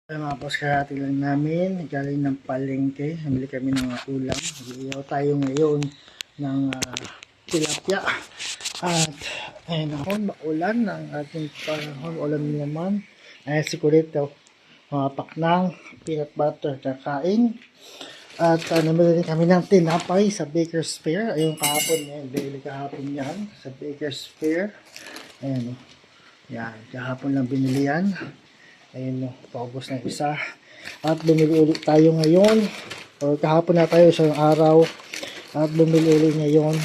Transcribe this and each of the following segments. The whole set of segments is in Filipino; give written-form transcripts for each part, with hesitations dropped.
Ay mga boss, karati lang namin, galing ng palengke, namili kami ng ulam. Mag-iihaw tayo ngayon ng tilapia. At ayun ako, maulan ng ating panahon, ulan naman. Ayan si Kulito, mapak ng peanut butter kakain. At namili rin kami ng tinapay sa Baker's Fair. Ayun kahapon yan, daily kahapon yan sa Baker's Fair. Ayan, yan, kahapon lang binili yan. Ayun, paubos ng isa. At bumili ulit tayo ngayon. O kahapon na tayo isang araw. At bumili ulit ngayon.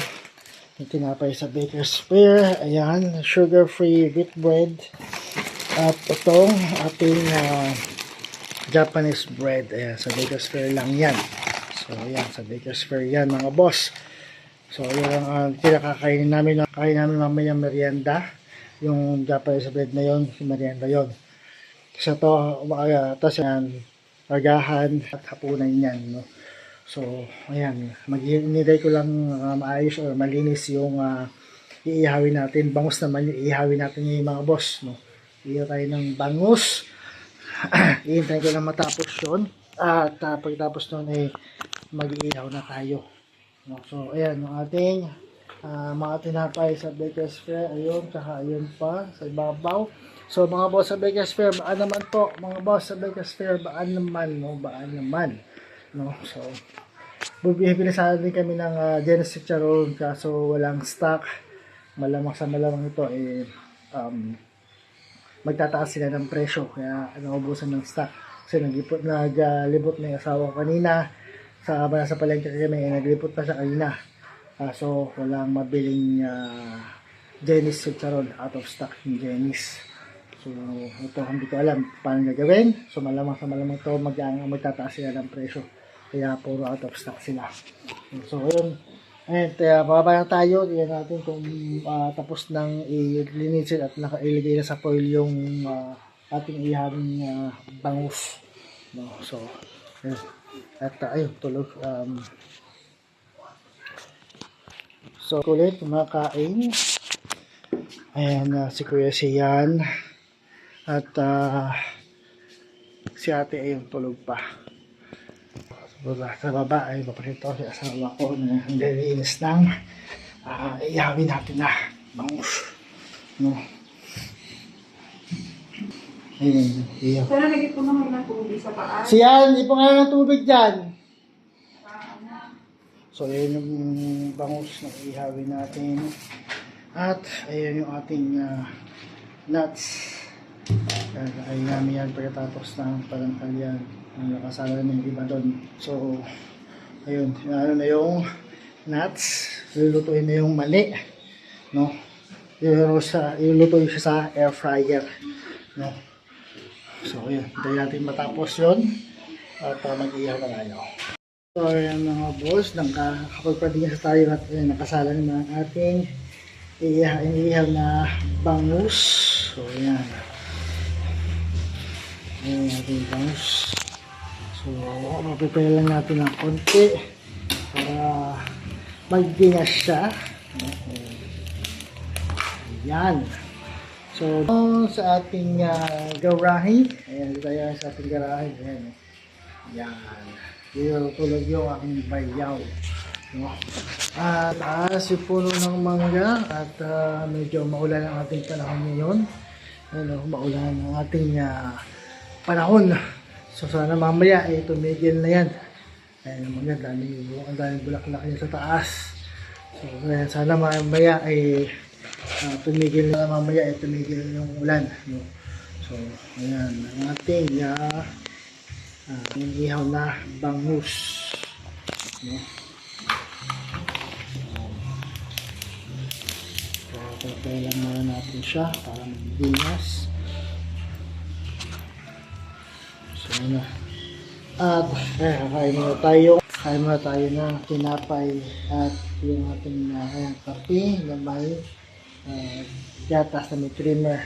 Yung tinapay sa Baker's Fair. Ayan, sugar-free wheat bread. At itong ating Japanese bread. Ayan, sa Baker's Fair lang yan. So, ayan, sa Baker's Fair yan mga boss. So, yun ang kinakakainin namin. Kain namin mamaya merienda. Yung Japanese bread na yon, si merienda yon. Sa to, tapos yan, agahan at hapunan yan, no? So, ayan, mag-inilay ko lang maayos or malinis yung iihawin natin. Bangus naman yung iihawin natin yung mga boss, no? Iihaw tayo ng bangus. Iintay ko lang matapos yun. At pagtapos nun, mag-iihaw na tayo. No? So, ayan, yung ating mga tinapay sa Baker's Fair. Ayun, tsaka ayun pa, sa ibabaw. So mga boss sa Baker's Fair, baan naman po, mga boss sa Baker's Fair, baan naman, no, baan naman, no, so, bibili sana din kami ng Genesis Charon, kaso walang stock, malamang sa malamang ito, magtataas sila ng presyo, kaya naubusan ng stock, kasi naglibot na yung asawa ko kanina, sa palengke kami, naglibot pa siya kanina, so walang mabiling Genesis Charon, out of stock yung Genesis. So, ito hindi ko alam paano gagawin. So, malamang ito magtataas sila ng presyo. Kaya puro out of stock sila. So, yun. And, bababa na tayo. Iyan natin kung tapos nang ilinisin at nakailigay na sa foil yung ating iharing bangus. No? So, yun. At, ayun, tulog. So, ulit, kumakain. Ayan, si Kuya Sian. At si ate ay tulog pa. Sa baba ay paparito si asawa ko na nililinis ng ihawin natin na bangus. No? Ayun, iyaw. Pero lagi po naman ng tubig sa paa. Siyan, hindi po nga ng tubig dyan. So, ayun yung bangus na ihawin natin. At ayun yung ating nuts. Ay namin yan pagkatapos ng parangkal yan. Nakasala na yung iba doon. So, ayun. Ano na yung nuts. Lulutuin na yung mali. No? Ilulutuin siya sa air fryer. No? So, ayun. Hintayin natin matapos yun. At mag-ihaw na tayo. So, ayan mga boss. Kapag-pradingas tayo at nakasala naman ang ating iihaw na bangus. So, ayan. Ayan natin bangus. So, mapiprepare lang natin ng konti para magdinas siya. Ayan. So, sa ating garahe. Ayan, tayo sa ating garahe. Ayan. Ayan. Dito tulog yung aking bayaw. No? At taas yung puno ng mangga at medyo maulan ang ating panahon ngayon. Ano, maulan ang ating panahon. So sana mamaya tumigil na yan. Ayan naman yan, ang daming bulaklak yan sa taas. So sana mamaya tumigil na tumigil yung ulan. No? So ayan, ang ating ihaw na bangus. No? So pagkaya lang muna natin siya para magdinas. Na. At kain muna tayo ng tinapay at yung ating kape na may gatas na may creamer.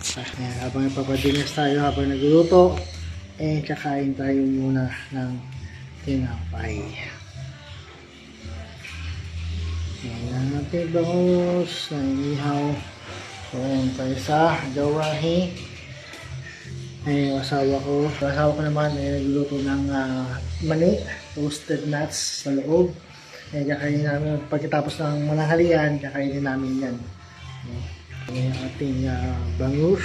So, habang ipapadinas tayo, habang nagluluto, kakain tayo muna ng tinapay. Ayan natin bangus na inihaw. So, ayan tayo sa gawahi. Ay, yung asawa ko. Yung asawa ko naman ay nagluluto ng mani, roasted nuts sa loob. Ay, kakainin namin. Pagkatapos ng mananghalian, kakainin namin yan. Yung ating bangus.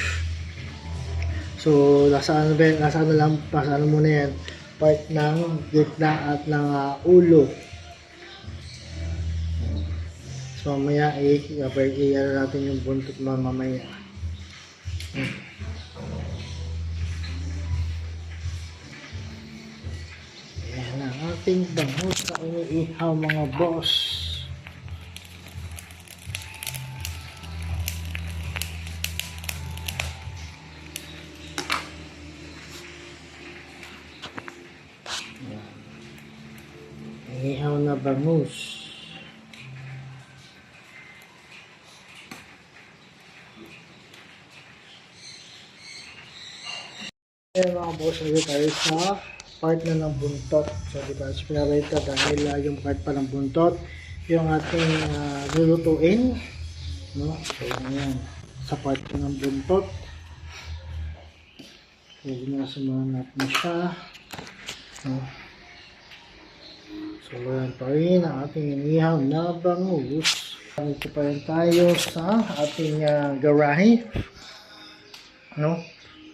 So, nasa ano lang, nasa ano muna yan, part ng gitna at ng ulo. So, mamaya ano natin yung buntot mamaya. Ayan ang ating bangus na iniihaw mga boss. Inihaw na bangus. Ayan mga boss, nandito tayo sa part na ng buntot. So, di ba, so, pinarita dahil yung part pa ng buntot, yung ating lulutuin. No? So, ayan, sa part pa ng buntot. So, ginasumahan natin siya. No? So, ayan pa rin ang ating inihaw na bangus. Dito pa rin tayo sa ating garahe. No?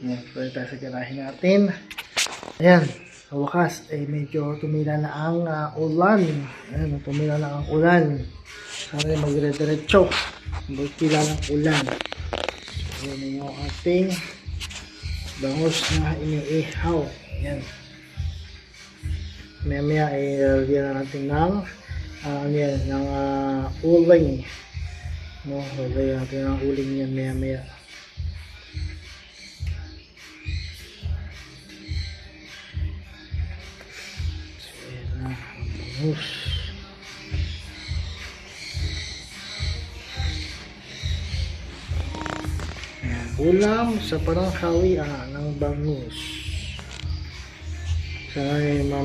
Ayan, pwede tayo sa garahe natin. Ayan, sa wakas, ay medyo tumila na ang ulan. Ayan, tumila na ang ulan. Sana magre-diretso. Magtila ng ulan. So, ayan yung ating bangus na iniihaw. Ayan. Maya ay lalagyan na natin ng ng uling. No, lalagyan natin ng uling yan maya. Bangus. Ayan, ulam sa pananghawi ng bangus. Sana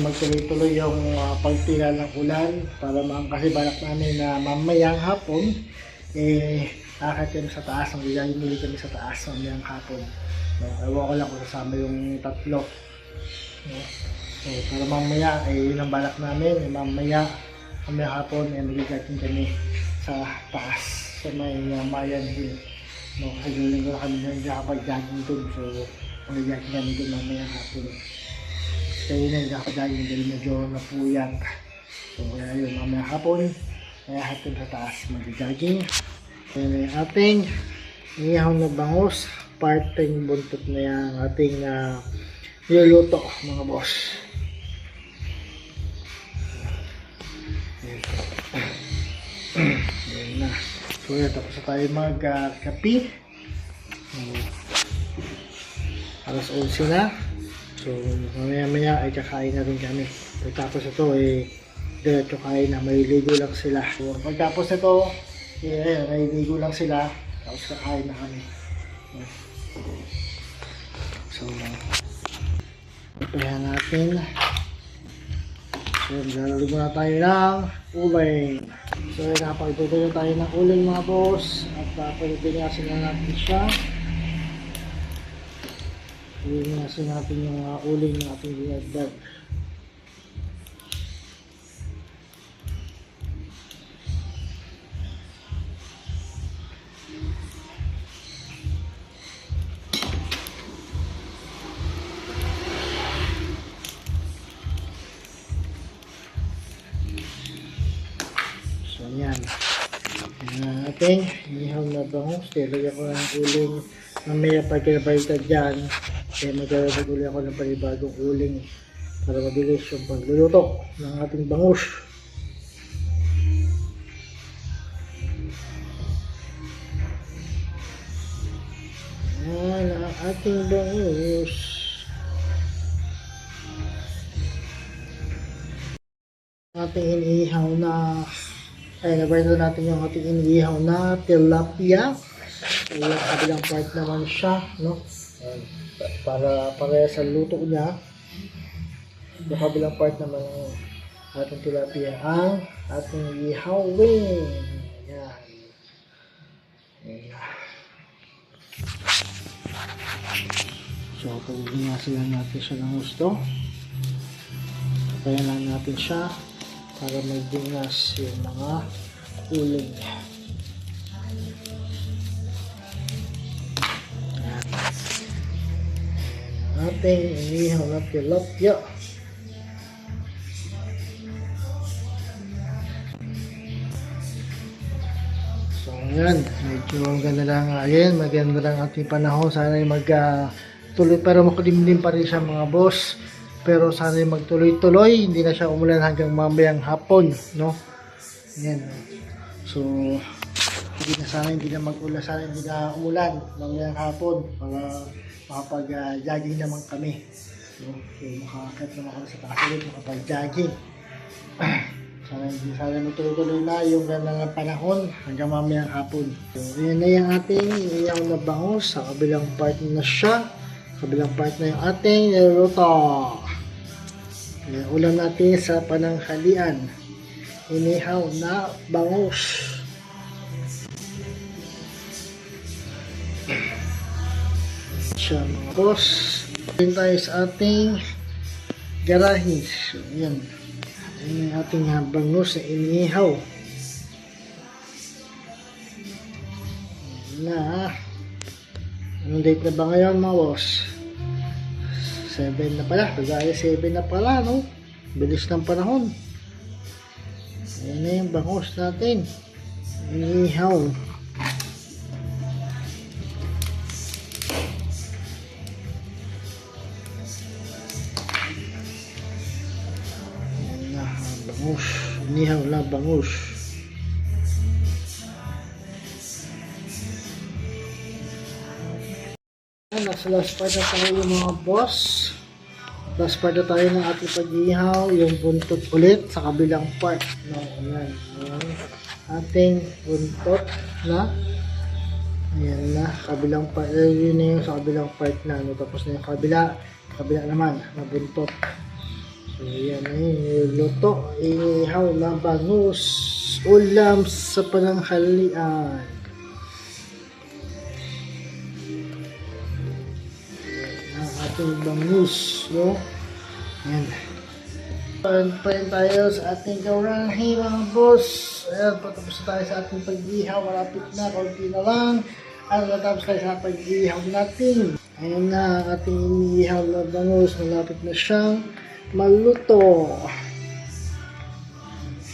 magtuloy-tuloy yung pagtila ng ulan para kasi balak namin na mamayang hapon akit kami sa taas, magiging kami sa taas mamayang hapon. Ewan ko lang kung kasama yung tatlo. So, para mamaya yun ang balak namin, mamaya hapon magiging kami sa taas sa may Mayan Hill. No, kasi galing ko kami nagkakapag-jogging dun, so magiging kami dun mamaya hapon. Kaya yun nagkakapag-jogging dun, medyo napuyat. So kaya yun, mamaya hapon kaya hapon sa taas mag-jogging. Kaya na yung ating inihaw na bangus, parteng buntot na yung ating niluluto mga boss. Ayan na. So yan, tapos na tayo mag-kapi. Alas 11 na. So mamaya ay kakain na rin kami. Pagkatapos ito diretso kain na, maliligo lang sila. So pagkatapos ito maliligo lang sila, tapos kakain na kami. So ipahan natin. So lalagyan na tayo ng uling. So nakapagtutuyo tayo ng uling mga boss. At pagpinasin na natin siya. Pagpinasin natin yung uling na ating dinagdag. So yan. Yan natin. Inihaw na bangus. Lagyan ko ng uling. Mamaya pag kinabalita dyan, maglalagay ulit ako ng panibagong uling para mabilis yung pagluluto ng ating bangus. Yan ang ating bangus. Ating inihaw na nabarito natin yung ating inihaw na tilapia. Yung kabilang part naman siya, no? Para sa luto niya. Yung kabilang part naman ng ating tilapia ang ating ihawin. Ayan. Ayan. So, pag-ingasin lang natin siya ng gusto. Kaya lang natin siya para magdingas yung mga uling. Ating inihaw na tilapia. So, ayan. Medyo maganda lang. Ayan, maganda lang ating panahon. Sana ay tuloy, pero makulimlim pa rin siya mga boss. Pero sana ay magtuloy-tuloy. Hindi na siya umulan hanggang mamayang hapon. No? Ayan. So, hindi na mag-ulan. Sana hindi na umulan mamayang hapon. Para makapag-jogging naman kami. So makakakit naman kami sa taas ulit, makapag-jogging. Sana matuloy-tuloy na yung ganda ng panahon hanggang mamayang hapon. So, yan na yung ating iyaw na bangus. Sa kabilang part na siya. Kabilang part na yung ating niluto. Ulam natin sa pananghalian. Inihaw na bangus. Siya mga boss. Pagkain tayo sa ating garahe. So, yan. Yan yung ating bangus na inihaw. Na. Anong date na ba ngayon mga boss? 7 na pala. Kagaya 7 na pala, no? Bilis ng panahon. Ayan na yung bangus natin. Inihaw. Bangus, inihaw na bangus. Nasa last part na tayo mga boss. Last part na tayo ng ating pag-ihaw, yung buntot ulit sa kabilang part. No, ayan, ayan. Ating buntot na. Ayan na, kabilang part. Yun na yung sa kabilang part na. No, tapos na yung kabila naman na buntot. So, yan ay luto, ihaw na bangus, ulam sa pananghalian. Yan ang ating bangus, no? Yan. Parin tayo sa ating gawrahe mga boss. Ayan, patapos tayo sa ating pag-ihaw, malapit na, kaunti na lang. At natapos tayo sa pag-ihaw natin. Ayan na ang ating inihaw na bangus, malapit na siyang maluto.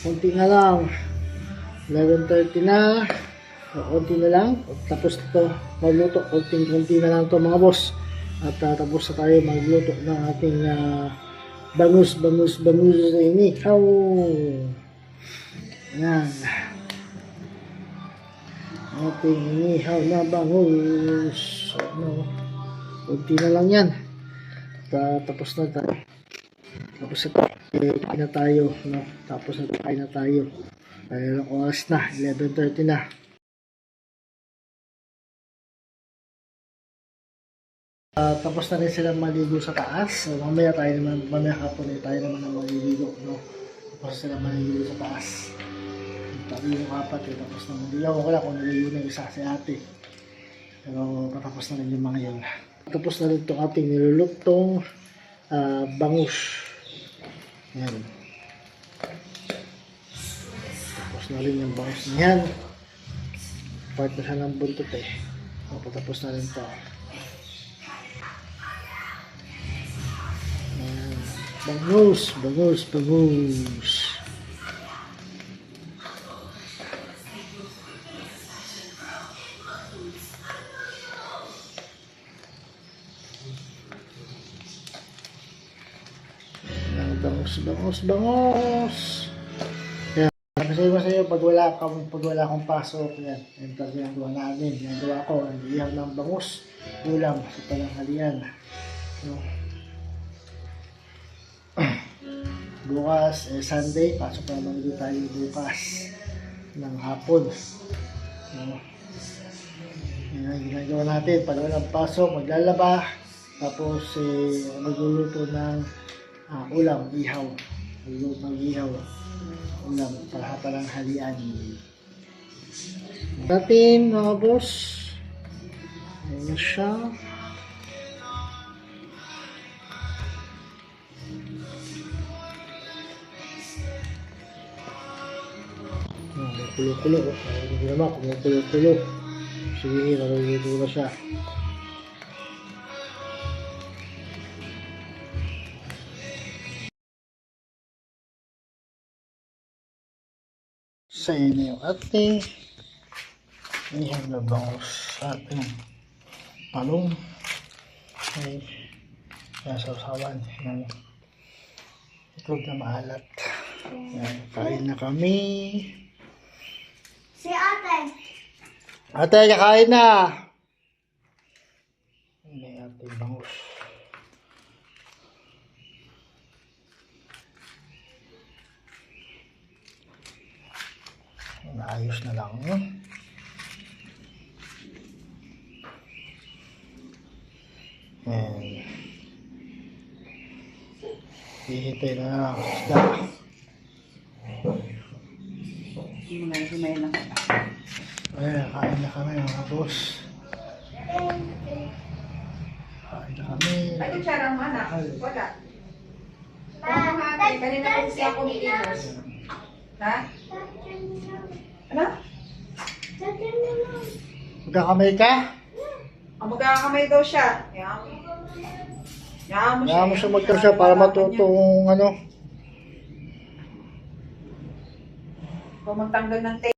Kunti na lang. 11:30 na. Kunti na lang. Tapos ito maluto. Kunti na lang ito mga boss. At tapos na tayo magluto ng ating bangus na inihaw. Yan. Ating inihaw na bangus. Ano? Kunti na lang yan. Tapos na tayo. Tapos kain na tayo, no? Tapos kain na tayo. Kaya lang oras na, 11:30 na. Tapos na rin sila maligo sa taas. So, mamaya hapon tayo naman ang maliligo, no? Tapos sila maligo sa taas. Tayo yung apat, tapos na maligo. Wala kung naligo na isa si ate. Pero patapos na rin yung mga yun. Tapos na rin itong ating nilulutong bangus. Yan. Tapos na rin yung bangus niyan. Part na siya ng buntot eh. Tapos na rin ito. Yan. Bangus. Bangus. Yan. Sabi ko sa iyo, pag wala akong pasok, yan. Yan talaga ginagawa namin. Ginagawa ko, ihaw ng bangus. Ulam sa pananghalian. So, bukas, Sunday, pasok naman dito tayo bukas ng hapon. So, yan ang ginagawa natin. Pag walang pasok, maglalaba. Tapos, magluluto ng ulam, ihaw. Magluluto ng ihaw. Ulam, para pananghalian. Natin, mga boss. Ayan na siya. Kulo-kulo. Hindi naman, kumukulo-kulo. Sige, naluluto na siya. Sa inyo yung ate. Iyan na bangos sa ating talong. Ay, nasasawan ng itlog na maalat. Ayan, kain na kami. Si ate. Ate, kakain na! May ating bangus. Naayos na lang. And hihintay na lang isda. Himay na. Ayan, kain na kami mga boss. Kain na kami. Ay, yung sarang anak. Wala. Ate, kanina po siya kumikilos. Ha? Ano? Magkakamay ka? Ang magkakamay daw siya. Yan. Yan mo siya. Kaya mo siya magkasya para matutong ano. Kung magtanggal ng tape.